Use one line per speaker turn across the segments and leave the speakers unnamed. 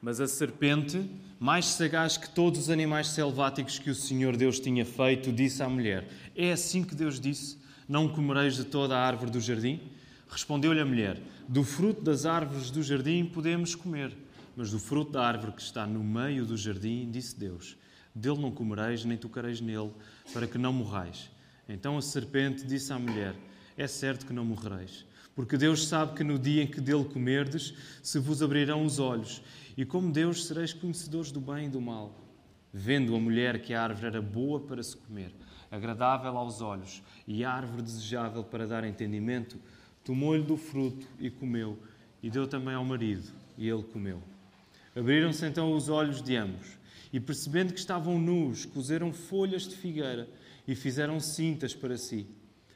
Mas a serpente, mais sagaz que todos os animais selváticos que o Senhor Deus tinha feito, disse à mulher: é assim que Deus disse: não comereis de toda a árvore do jardim? Respondeu-lhe a mulher: do fruto das árvores do jardim podemos comer, mas do fruto da árvore que está no meio do jardim, disse Deus: dele não comereis, nem tocareis nele, para que não morrais. Então a serpente disse à mulher: é certo que não morrereis, porque Deus sabe que no dia em que dele comerdes, se vos abrirão os olhos, e como Deus sereis conhecedores do bem e do mal. Vendo a mulher que a árvore era boa para se comer, agradável aos olhos, e árvore desejável para dar entendimento, tomou-lhe do fruto e comeu, e deu também ao marido, e ele comeu. Abriram-se então os olhos de ambos, e percebendo que estavam nus, cozeram folhas de figueira e fizeram cintas para si.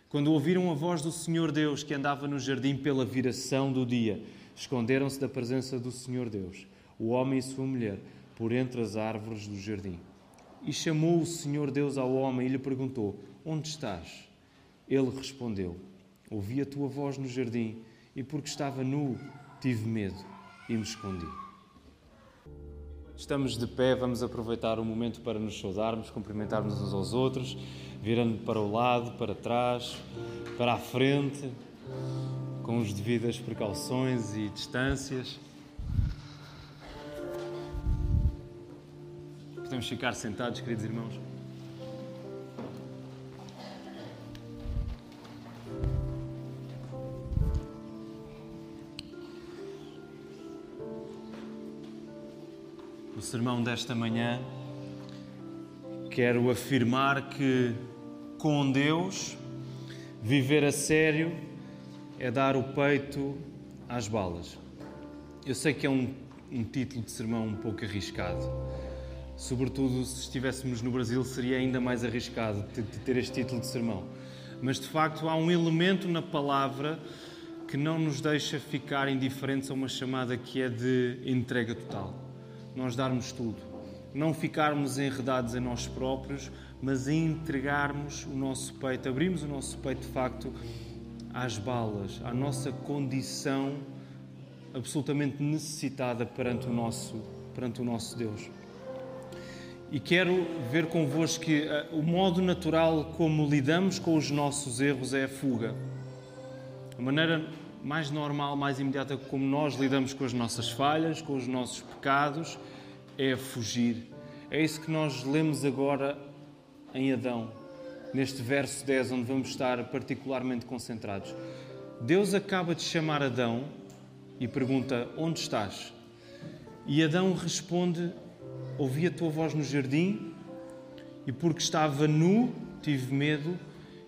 Quando ouviram a voz do Senhor Deus, que andava no jardim pela viração do dia, esconderam-se da presença do Senhor Deus, o homem e sua mulher, por entre as árvores do jardim. E chamou o Senhor Deus ao homem e lhe perguntou: onde estás? Ele respondeu: ouvi a tua voz no jardim, e porque estava nu, tive medo e me escondi. Estamos de pé, vamos aproveitar o momento para nos saudarmos, cumprimentarmos uns aos outros, virando para o lado, para trás, para a frente, com as devidas precauções e distâncias. Podemos ficar sentados, queridos irmãos. O sermão desta manhã, quero afirmar que com Deus, viver a sério é dar o peito às balas. Eu sei que é um título de sermão um pouco arriscado. Sobretudo se estivéssemos no Brasil, seria ainda mais arriscado de ter este título de sermão. Mas de facto há um elemento na palavra que não nos deixa ficar indiferentes a uma chamada que é de entrega total. Nós darmos tudo, não ficarmos enredados em nós próprios, mas entregarmos o nosso peito, abrirmos o nosso peito de facto às balas, à nossa condição absolutamente necessitada perante o nosso Deus. E quero ver convosco que o modo natural como lidamos com os nossos erros é a fuga. A maneira mais normal, mais imediata como nós lidamos com as nossas falhas, com os nossos pecados, é fugir. É isso que nós lemos agora em Adão, neste verso 10, onde vamos estar particularmente concentrados. Deus acaba de chamar Adão e pergunta: onde estás? E Adão responde: ouvi a tua voz no jardim e porque estava nu, tive medo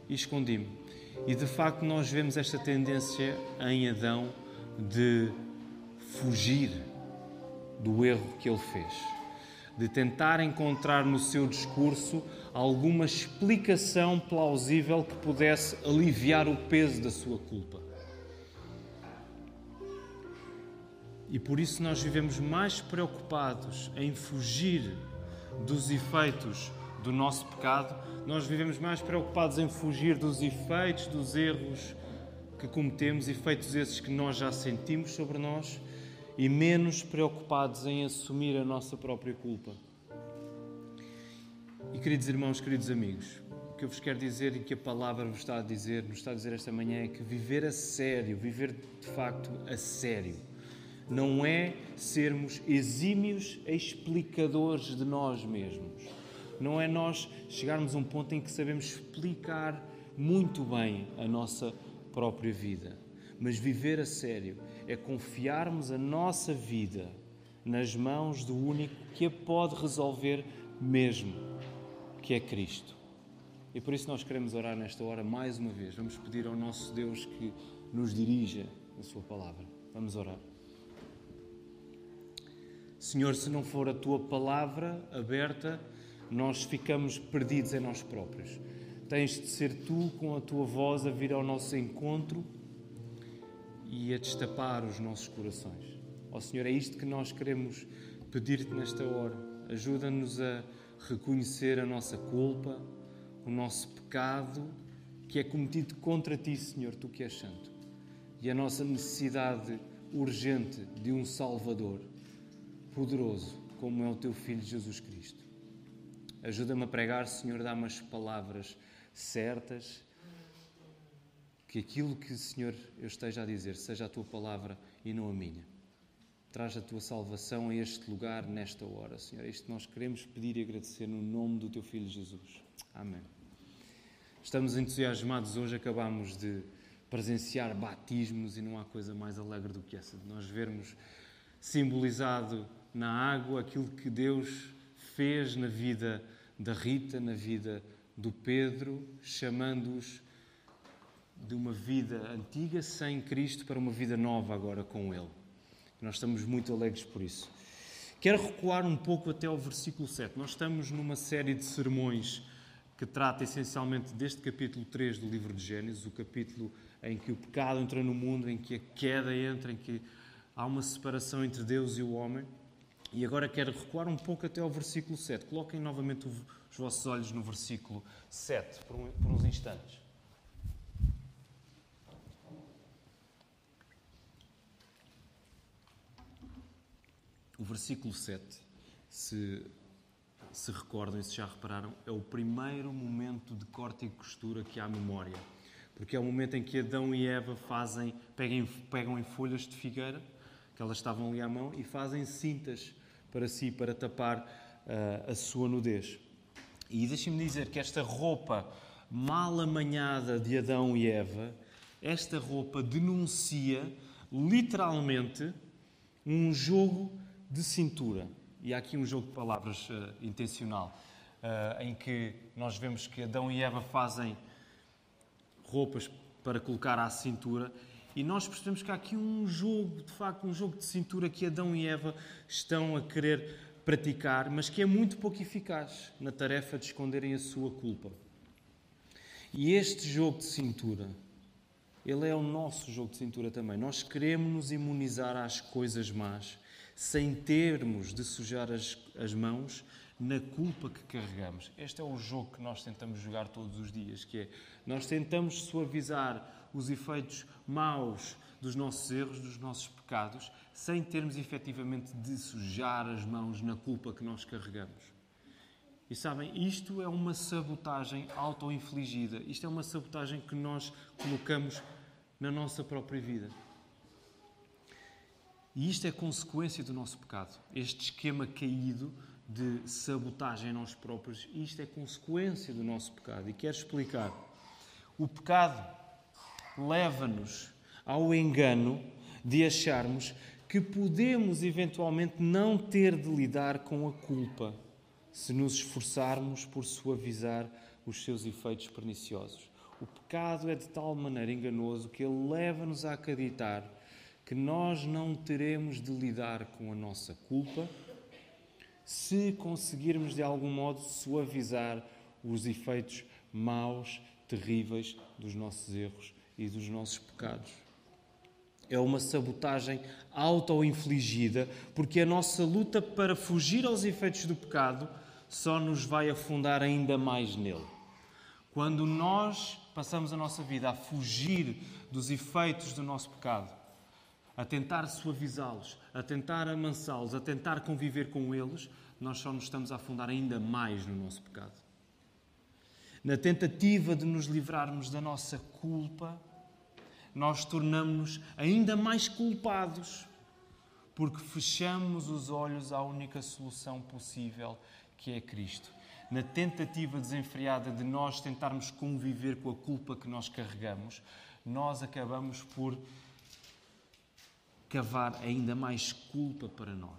e escondi-me. E de facto nós vemos esta tendência em Adão de fugir do erro que ele fez, de tentar encontrar no seu discurso alguma explicação plausível que pudesse aliviar o peso da sua culpa. E por isso nós vivemos mais preocupados em fugir dos efeitos do nosso pecado, nós vivemos mais preocupados em fugir dos efeitos, dos erros que cometemos, efeitos esses que nós já sentimos sobre nós, e menos preocupados em assumir a nossa própria culpa. E queridos irmãos, queridos amigos, o que eu vos quero dizer e que a palavra vos está a dizer, nos está a dizer esta manhã é que viver a sério, viver de facto a sério, não é sermos exímios explicadores de nós mesmos. Não é nós chegarmos a um ponto em que sabemos explicar muito bem a nossa própria vida. Mas viver a sério é confiarmos a nossa vida nas mãos do único que a pode resolver mesmo, que é Cristo. E por isso nós queremos orar nesta hora mais uma vez. Vamos pedir ao nosso Deus que nos dirija a sua palavra. Vamos orar. Senhor, se não for a tua palavra aberta, nós ficamos perdidos em nós próprios. Tens de ser tu, com a tua voz, a vir ao nosso encontro e a destapar os nossos corações. Ó Senhor, é isto que nós queremos pedir-te nesta hora. Ajuda-nos a reconhecer a nossa culpa, o nosso pecado, que é cometido contra ti, Senhor, tu que és santo. E a nossa necessidade urgente de um Salvador. poderoso como é o Teu Filho Jesus Cristo. Ajuda-me a pregar, Senhor, dá-me as palavras certas, que aquilo que, Senhor, eu esteja a dizer seja a Tua palavra e não a minha. Traz a Tua salvação a este lugar, nesta hora, Senhor. É isto que nós queremos pedir e agradecer no nome do Teu Filho Jesus. Amém. Estamos entusiasmados hoje, acabamos de presenciar batismos e não há coisa mais alegre do que essa, de nós vermos simbolizado na água aquilo que Deus fez na vida da Rita, na vida do Pedro, chamando-os de uma vida antiga sem Cristo para uma vida nova agora com Ele. Nós estamos muito alegres por isso. Quero recuar um pouco até ao versículo 7. Nós estamos numa série de sermões que trata essencialmente deste capítulo 3 do livro de Gênesis, o capítulo em que o pecado entra no mundo, em que a queda entra, em que há uma separação entre Deus e o homem. E agora quero recuar um pouco até ao versículo 7. Coloquem novamente os vossos olhos no versículo 7, por uns instantes. O versículo 7, se recordam e se já repararam, é o primeiro momento de corte e costura que há memória. Porque é o momento em que Adão e Eva pegam em folhas de figueira, que elas estavam ali à mão, e fazem cintas para si, para tapar a sua nudez. E deixem-me dizer que esta roupa mal amanhada de Adão e Eva, esta roupa denuncia literalmente um jogo de cintura. E há aqui um jogo de palavras intencional, em que nós vemos que Adão e Eva fazem roupas para colocar à cintura, e nós percebemos que há aqui um jogo, de facto, um jogo de cintura que Adão e Eva estão a querer praticar, mas que é muito pouco eficaz na tarefa de esconderem a sua culpa. E este jogo de cintura, ele é o nosso jogo de cintura também. Nós queremos nos imunizar às coisas más, sem termos de sujar as mãos na culpa que carregamos. Este é o jogo que nós tentamos jogar todos os dias, que é, nós tentamos suavizar os efeitos maus dos nossos erros, dos nossos pecados, sem termos efetivamente de sujar as mãos na culpa que nós carregamos. E sabem, isto é uma sabotagem auto-infligida. Isto é uma sabotagem que nós colocamos na nossa própria vida. E isto é consequência do nosso pecado. Este esquema caído de sabotagem a nós próprios, isto é consequência do nosso pecado. E quero explicar. O pecado leva-nos ao engano de acharmos que podemos eventualmente não ter de lidar com a culpa se nos esforçarmos por suavizar os seus efeitos perniciosos. O pecado é de tal maneira enganoso que ele leva-nos a acreditar que nós não teremos de lidar com a nossa culpa se conseguirmos de algum modo suavizar os efeitos maus, terríveis dos nossos erros e dos nossos pecados. É uma sabotagem auto-infligida, porque a nossa luta para fugir aos efeitos do pecado só nos vai afundar ainda mais nele. Quando nós passamos a nossa vida a fugir dos efeitos do nosso pecado, a tentar suavizá-los, a tentar amansá-los, a tentar conviver com eles, nós só nos estamos a afundar ainda mais no nosso pecado. Na tentativa de nos livrarmos da nossa culpa, nós tornamos-nos ainda mais culpados, porque fechamos os olhos à única solução possível, que é Cristo. Na tentativa desenfreada de nós tentarmos conviver com a culpa que nós carregamos, nós acabamos por cavar ainda mais culpa para nós,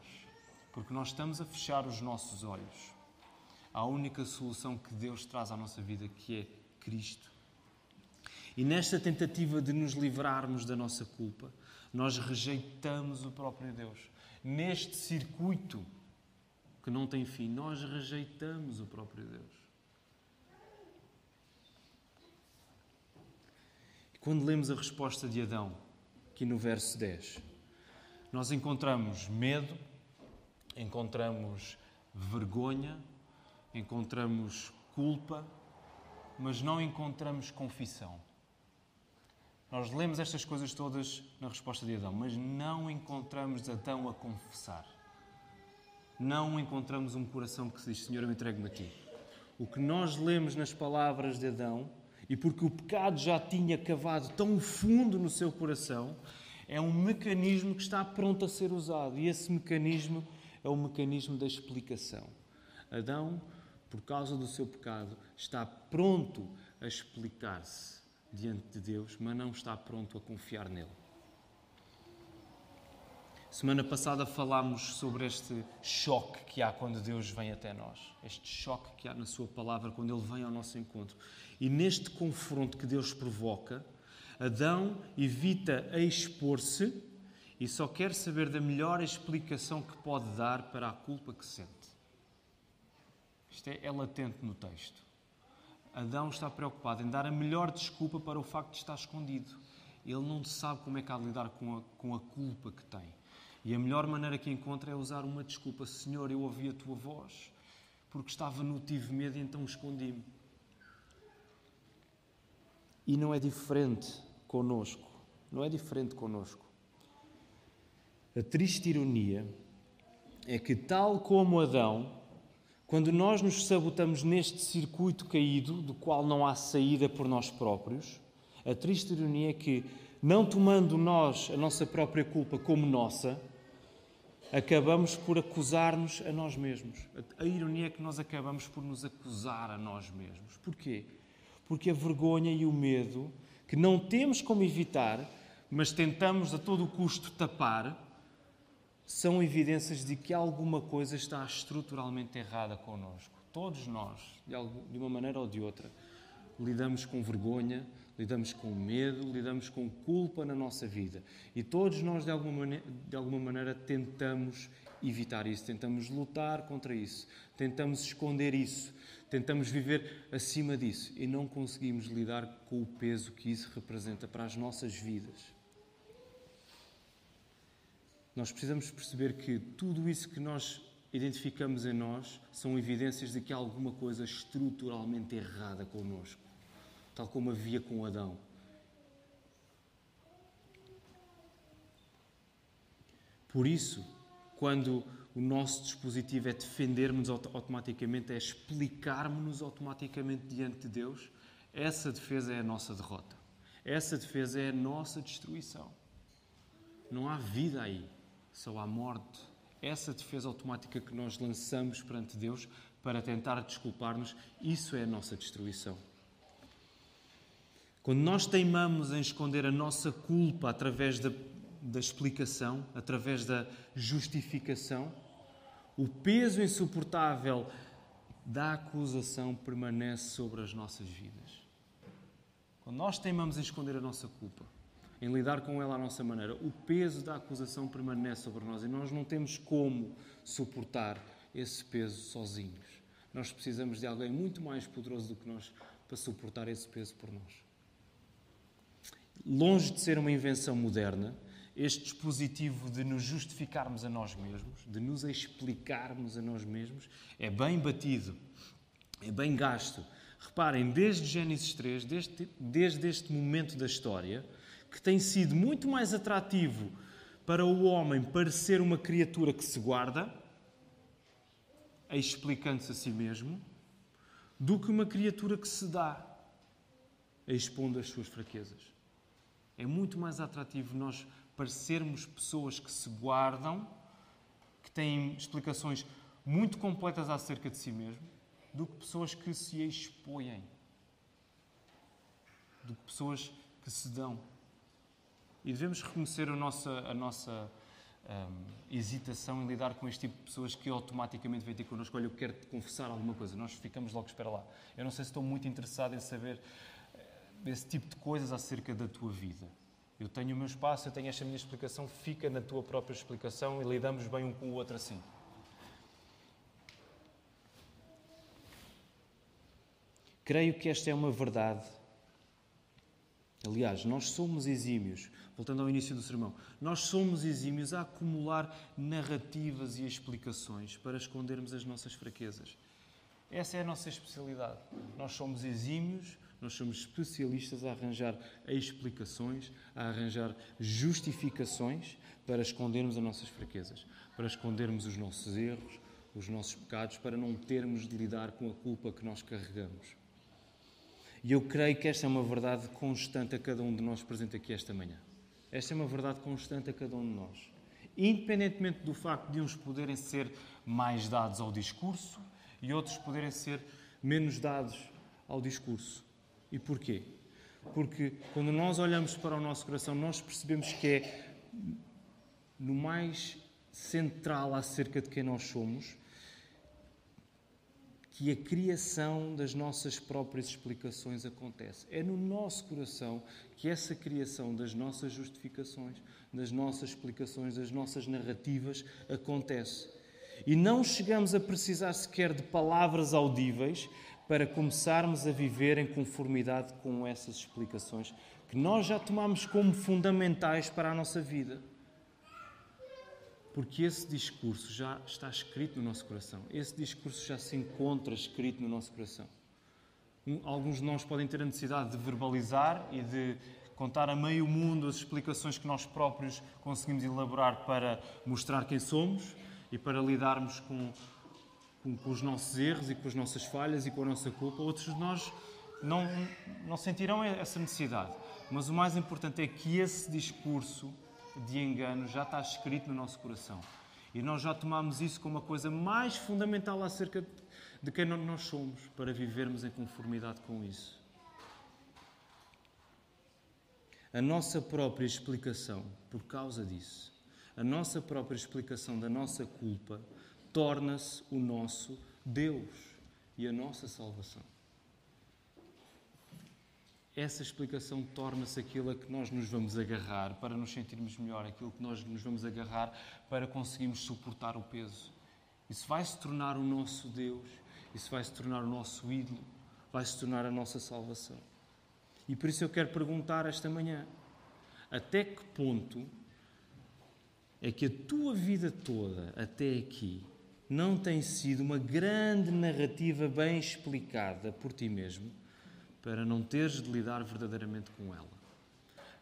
porque nós estamos a fechar os nossos olhos à única solução que Deus traz à nossa vida, que é Cristo. E nesta tentativa de nos livrarmos da nossa culpa, nós rejeitamos o próprio Deus. Neste circuito que não tem fim, nós rejeitamos o próprio Deus. E quando lemos a resposta de Adão, aqui no verso 10, nós encontramos medo, encontramos vergonha, encontramos culpa, mas não encontramos confissão. Nós lemos estas coisas todas na resposta de Adão, mas não encontramos Adão a confessar. não encontramos um coração que se diz: Senhor, eu entrego-me a Ti. O que nós lemos nas palavras de Adão, e porque o pecado já tinha cavado tão fundo no seu coração, é um mecanismo que está pronto a ser usado. E esse mecanismo é o mecanismo da explicação. Adão, por causa do seu pecado, está pronto a explicar-se diante de Deus, mas não está pronto a confiar nele. Semana passada falámos sobre este choque que há quando Deus vem até nós. Este choque que há na sua palavra quando Ele vem ao nosso encontro. E neste confronto que Deus provoca, Adão evita expor-se e só quer saber da melhor explicação que pode dar para a culpa que sente. Isto é latente no texto. Adão está preocupado em dar a melhor desculpa para o facto de estar escondido. Ele não sabe como é que há de lidar com a culpa que tem. E a melhor maneira que encontra é usar uma desculpa. Senhor, eu ouvi a Tua voz, porque estava nu, tive medo e então escondi-me. E não é diferente connosco. Não é diferente connosco. A triste ironia é que, tal como Adão, quando nós nos sabotamos neste circuito caído, do qual não há saída por nós próprios, a triste ironia é que, não tomando nós a nossa própria culpa como nossa, acabamos por acusar-nos a nós mesmos. A ironia é que nós acabamos por nos acusar a nós mesmos. Porquê? Porque a vergonha e o medo, que não temos como evitar, mas tentamos a todo o custo tapar, são evidências de que alguma coisa está estruturalmente errada connosco. Todos nós, de uma maneira ou de outra, lidamos com vergonha, lidamos com medo, lidamos com culpa na nossa vida. E todos nós, de alguma maneira, tentamos evitar isso, tentamos lutar contra isso, tentamos esconder isso, tentamos viver acima disso e não conseguimos lidar com o peso que isso representa para as nossas vidas. Nós precisamos perceber que tudo isso que nós identificamos em nós são evidências de que há alguma coisa estruturalmente errada connosco, tal como havia com Adão. Por isso, quando o nosso dispositivo é defendermos automaticamente, é explicarmos-nos automaticamente diante de Deus, essa defesa é a nossa derrota. Essa defesa é a nossa destruição. Não há vida aí, só há morte. Essa defesa automática que nós lançamos perante Deus para tentar desculpar-nos, isso é a nossa destruição. Quando nós teimamos em esconder a nossa culpa através da explicação, através da justificação, o peso insuportável da acusação permanece sobre as nossas vidas. Quando nós teimamos em esconder a nossa culpa, em lidar com ela à nossa maneira, o peso da acusação permanece sobre nós e nós não temos como suportar esse peso sozinhos. Nós precisamos de alguém muito mais poderoso do que nós para suportar esse peso por nós. Longe de ser uma invenção moderna, este dispositivo de nos justificarmos a nós mesmos, de nos explicarmos a nós mesmos, é bem batido, é bem gasto. Reparem, desde Gênesis 3, desde este momento da história, que tem sido muito mais atrativo para o homem parecer uma criatura que se guarda, explicando-se a si mesmo, do que uma criatura que se dá, expondo as suas fraquezas. É muito mais atrativo nós parecermos pessoas que se guardam, que têm explicações muito completas acerca de si mesmo, do que pessoas que se expõem, do que pessoas que se dão. E devemos reconhecer a nossa hesitação em lidar com este tipo de pessoas que automaticamente vêm ter connosco: olha, eu quero te confessar alguma coisa. Nós ficamos logo, espera lá. Eu não sei se estou muito interessado em saber esse tipo de coisas acerca da tua vida. Eu tenho o meu espaço, eu tenho esta minha explicação, fica na tua própria explicação e lidamos bem um com o outro assim. Creio que esta é uma verdade. Aliás, nós somos exímios, voltando ao início do sermão, nós somos exímios a acumular narrativas e explicações para escondermos as nossas fraquezas. Essa é a nossa especialidade. Nós somos exímios, nós somos especialistas a arranjar explicações, a arranjar justificações para escondermos as nossas fraquezas, para escondermos os nossos erros, os nossos pecados, para não termos de lidar com a culpa que nós carregamos. E eu creio que esta é uma verdade constante a cada um de nós presente aqui esta manhã. Esta é uma verdade constante a cada um de nós. Independentemente do facto de uns poderem ser mais dados ao discurso e outros poderem ser menos dados ao discurso. E porquê? Porque quando nós olhamos para o nosso coração, nós percebemos que é no mais central acerca de quem nós somos que a criação das nossas próprias explicações acontece. É no nosso coração que essa criação das nossas justificações, das nossas explicações, das nossas narrativas acontece. E não chegamos a precisar sequer de palavras audíveis para começarmos a viver em conformidade com essas explicações que nós já tomamos como fundamentais para a nossa vida. Porque esse discurso já está escrito no nosso coração. Esse discurso já se encontra escrito no nosso coração. Alguns de nós podem ter a necessidade de verbalizar e de contar a meio mundo as explicações que nós próprios conseguimos elaborar para mostrar quem somos e para lidarmos com os nossos erros e com as nossas falhas e com a nossa culpa. Outros de nós não sentirão essa necessidade. Mas o mais importante é que esse discurso de engano já está escrito no nosso coração. E nós já tomamos isso como a coisa mais fundamental acerca de quem nós somos, para vivermos em conformidade com isso. A nossa própria explicação, por causa disso, a nossa própria explicação da nossa culpa, torna-se o nosso Deus e a nossa salvação. Essa explicação torna-se aquilo a que nós nos vamos agarrar para nos sentirmos melhor, aquilo que nós nos vamos agarrar para conseguirmos suportar o peso. Isso vai se tornar o nosso Deus, isso vai se tornar o nosso ídolo, vai se tornar a nossa salvação. E por isso eu quero perguntar esta manhã, até que ponto é que a tua vida toda, até aqui, não tem sido uma grande narrativa bem explicada por ti mesmo, para não teres de lidar verdadeiramente com ela?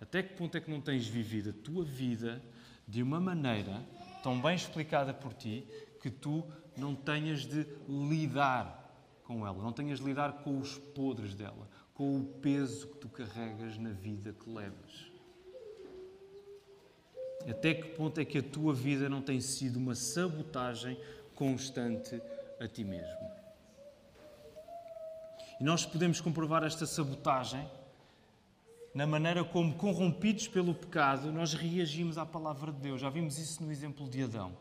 Até que ponto é que não tens vivido a tua vida de uma maneira tão bem explicada por ti que tu não tenhas de lidar com ela, não tenhas de lidar com os podres dela, com o peso que tu carregas na vida que levas? Até que ponto é que a tua vida não tem sido uma sabotagem constante a ti mesmo? E nós podemos comprovar esta sabotagem na maneira como, corrompidos pelo pecado, nós reagimos à palavra de Deus. Já vimos isso no exemplo de Adão.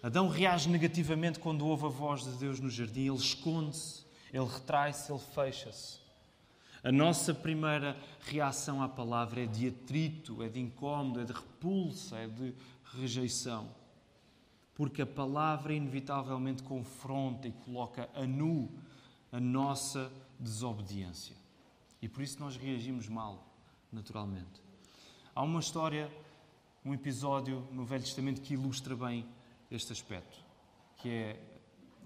Adão reage negativamente quando ouve a voz de Deus no jardim. Ele esconde-se, ele retrai-se, ele fecha-se. A nossa primeira reação à palavra é de atrito, é de incómodo, é de repulsa, é de rejeição. Porque a palavra inevitavelmente confronta e coloca a nu a nossa desobediência. E por isso nós reagimos mal, naturalmente. Há uma história, um episódio no Velho Testamento que ilustra bem este aspecto, que é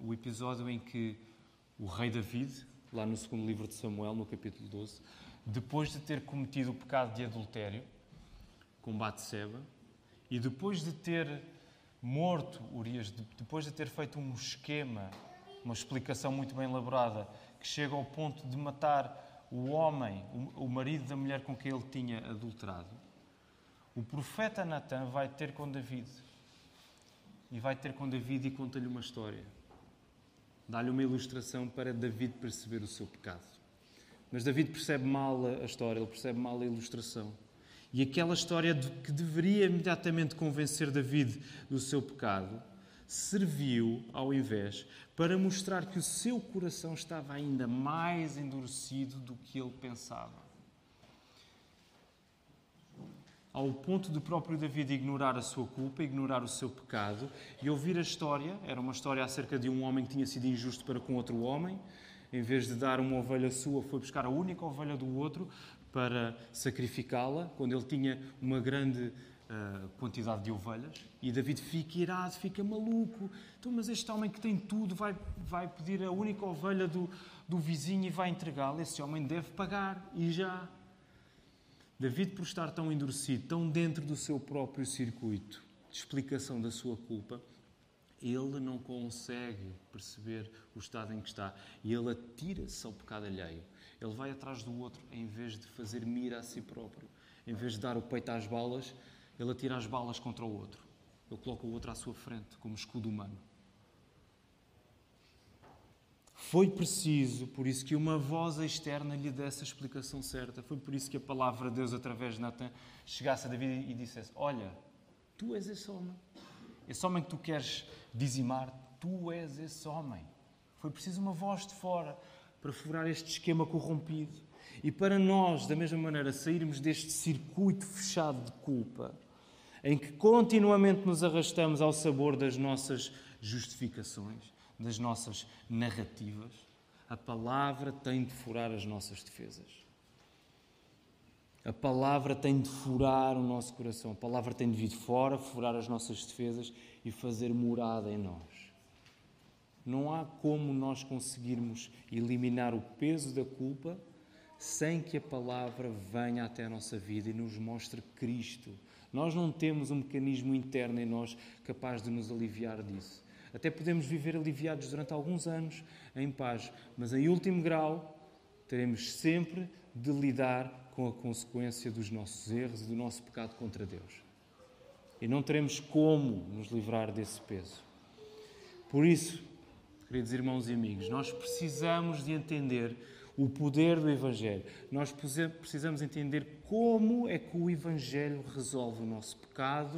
o episódio em que o rei David, lá no segundo livro de Samuel, no capítulo 12, depois de ter cometido o pecado de adultério com Batseba e depois de ter morto Urias, depois de ter feito um esquema, uma explicação muito bem elaborada, que chega ao ponto de matar o homem, o marido da mulher com quem ele tinha adulterado, o profeta Natã vai ter com David. E vai ter com David e conta-lhe uma história. Dá-lhe uma ilustração para David perceber o seu pecado. Mas David percebe mal a história, ele percebe mal a ilustração. E aquela história que deveria imediatamente convencer David do seu pecado, serviu, ao invés, para mostrar que o seu coração estava ainda mais endurecido do que ele pensava. Ao ponto de próprio David ignorar a sua culpa, ignorar o seu pecado e ouvir a história. Era uma história acerca de um homem que tinha sido injusto para com outro homem. Em vez de dar uma ovelha sua, foi buscar a única ovelha do outro para sacrificá-la, quando ele tinha uma grande quantidade de ovelhas. E David fica irado, fica maluco. Então, mas este homem que tem tudo vai pedir a única ovelha do vizinho e vai entregá-la. Esse homem deve pagar, e já. David, por estar tão endurecido, tão dentro do seu próprio circuito de explicação da sua culpa, ele não consegue perceber o estado em que está e ele atira-se ao pecado alheio. Ele vai atrás do outro em vez de fazer mira a si próprio. Em vez de dar o peito às balas, ele atira as balas contra o outro. Ele coloca o outro à sua frente, como escudo humano. Foi preciso, por isso, que uma voz externa lhe desse a explicação certa. Foi por isso que a palavra de Deus, através de Natan, chegasse a David e dissesse: olha, tu és esse homem. Esse homem que tu queres dizimar, tu és esse homem. Foi preciso uma voz de fora para furar este esquema corrompido. E para nós, da mesma maneira, sairmos deste circuito fechado de culpa, em que continuamente nos arrastamos ao sabor das nossas justificações, das nossas narrativas, a palavra tem de furar as nossas defesas. A palavra tem de furar o nosso coração. A palavra tem de vir de fora, furar as nossas defesas e fazer morada em nós. Não há como nós conseguirmos eliminar o peso da culpa sem que a palavra venha até a nossa vida e nos mostre Cristo. Nós não temos um mecanismo interno em nós capaz de nos aliviar disso. Até podemos viver aliviados durante alguns anos, em paz, mas em último grau teremos sempre de lidar com a consequência dos nossos erros e do nosso pecado contra Deus. E não teremos como nos livrar desse peso. Por isso, queridos irmãos e amigos, nós precisamos de entender o poder do Evangelho. Nós precisamos entender como é que o Evangelho resolve o nosso pecado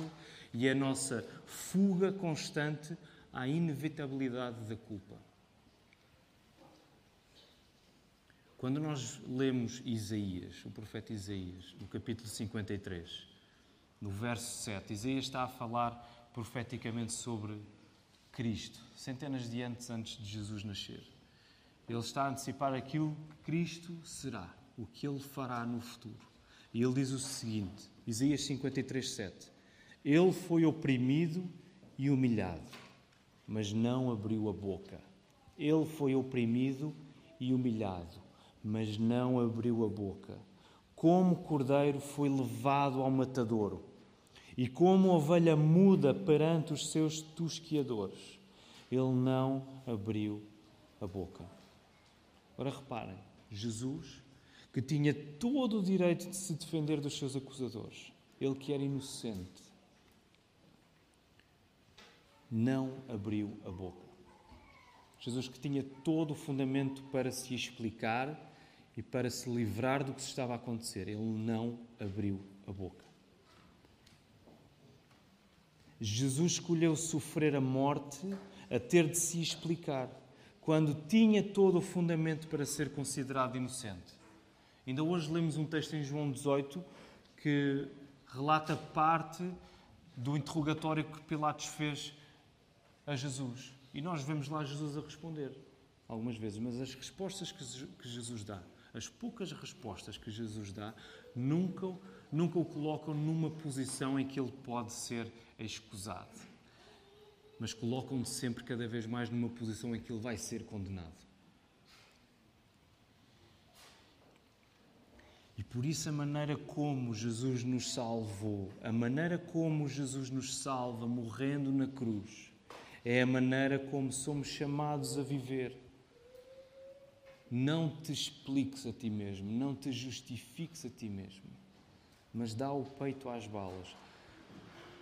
e a nossa fuga constante à inevitabilidade da culpa. Quando nós lemos Isaías, o profeta Isaías, no capítulo 53, no verso 7, Isaías está a falar profeticamente sobre Cristo, centenas de anos antes de Jesus nascer. Ele está a antecipar aquilo que Cristo será, o que Ele fará no futuro. E ele diz o seguinte, Isaías 53, 7. Ele foi oprimido e humilhado, mas não abriu a boca. Ele foi oprimido e humilhado, mas não abriu a boca. Como cordeiro foi levado ao matadouro, e como ovelha muda perante os seus tosquiadores, ele não abriu a boca. Ora, reparem, Jesus, que tinha todo o direito de se defender dos seus acusadores, ele que era inocente, não abriu a boca. Jesus, que tinha todo o fundamento para se explicar e para se livrar do que se estava a acontecer, ele não abriu a boca. Jesus escolheu sofrer a morte a ter de se explicar, quando tinha todo o fundamento para ser considerado inocente. Ainda hoje lemos um texto em João 18 que relata parte do interrogatório que Pilatos fez a Jesus. E nós vemos lá Jesus a responder, algumas vezes, mas as respostas que Jesus dá, as poucas respostas que Jesus dá, nunca o colocam numa posição em que ele pode ser escusado. Mas colocam-no sempre cada vez mais numa posição em que ele vai ser condenado. E por isso a maneira como Jesus nos salvou, a maneira como Jesus nos salva morrendo na cruz, é a maneira como somos chamados a viver. Não te expliques a ti mesmo, não te justifiques a ti mesmo, mas dá o peito às balas.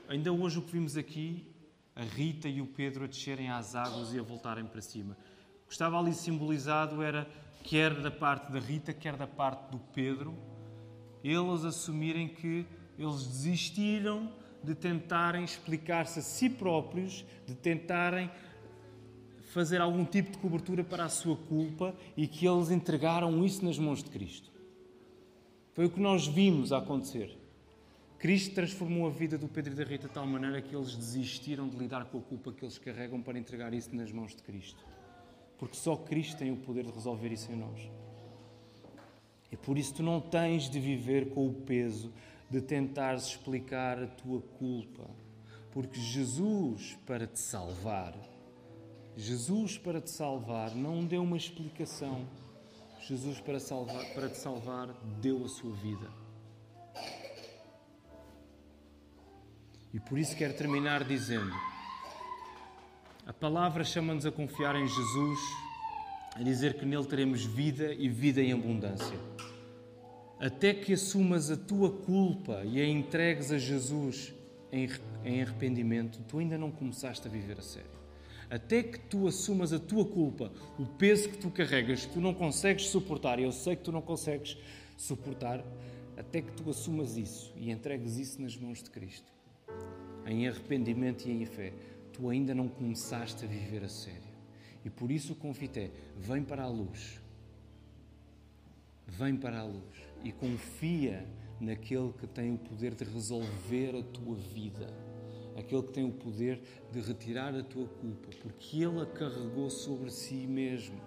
Ainda hoje o que vimos aqui, a Rita e o Pedro a descerem às águas e a voltarem para cima. O que estava ali simbolizado era, quer da parte da Rita, quer da parte do Pedro, eles assumirem que eles desistiram de tentarem explicar-se a si próprios, de tentarem fazer algum tipo de cobertura para a sua culpa e que eles entregaram isso nas mãos de Cristo. Foi o que nós vimos a acontecer. Cristo transformou a vida do Pedro e da Rita de tal maneira que eles desistiram de lidar com a culpa que eles carregam para entregar isso nas mãos de Cristo. Porque só Cristo tem o poder de resolver isso em nós. E por isso tu não tens de viver com o peso de tentares explicar a tua culpa. Porque Jesus, para te salvar, não deu uma explicação. Jesus, para te salvar, deu a sua vida. E por isso quero terminar dizendo palavra chama-nos a confiar em Jesus, a dizer que nele teremos vida e vida em abundância. Até que assumas a tua culpa e a entregues a Jesus em arrependimento, tu ainda não começaste a viver a sério. Até que tu assumas a tua culpa, o peso que tu carregas, que tu não consegues suportar, e eu sei que tu não consegues suportar, até que tu assumas isso e entregues isso nas mãos de Cristo, em arrependimento e em fé, tu ainda não começaste a viver a sério. E por isso o convite é, vem para a luz. Vem para a luz e confia naquele que tem o poder de resolver a tua vida. Aquele que tem o poder de retirar a tua culpa, porque Ele a carregou sobre si mesmo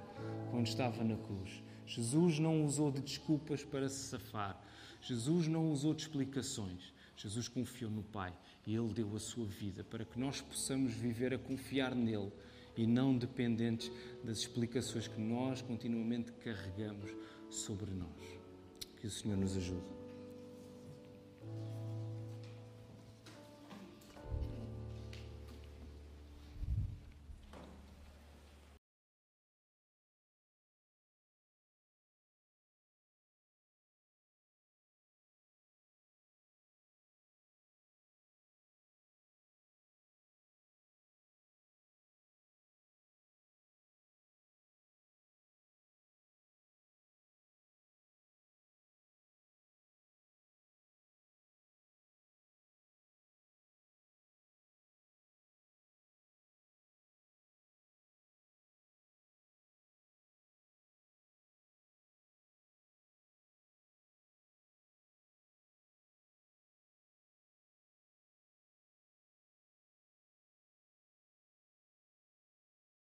quando estava na cruz. Jesus não usou de desculpas para se safar. Jesus não usou de explicações. Jesus confiou no Pai e Ele deu a sua vida para que nós possamos viver a confiar nele e não dependentes das explicações que nós continuamente carregamos sobre nós. Que o Senhor nos ajude.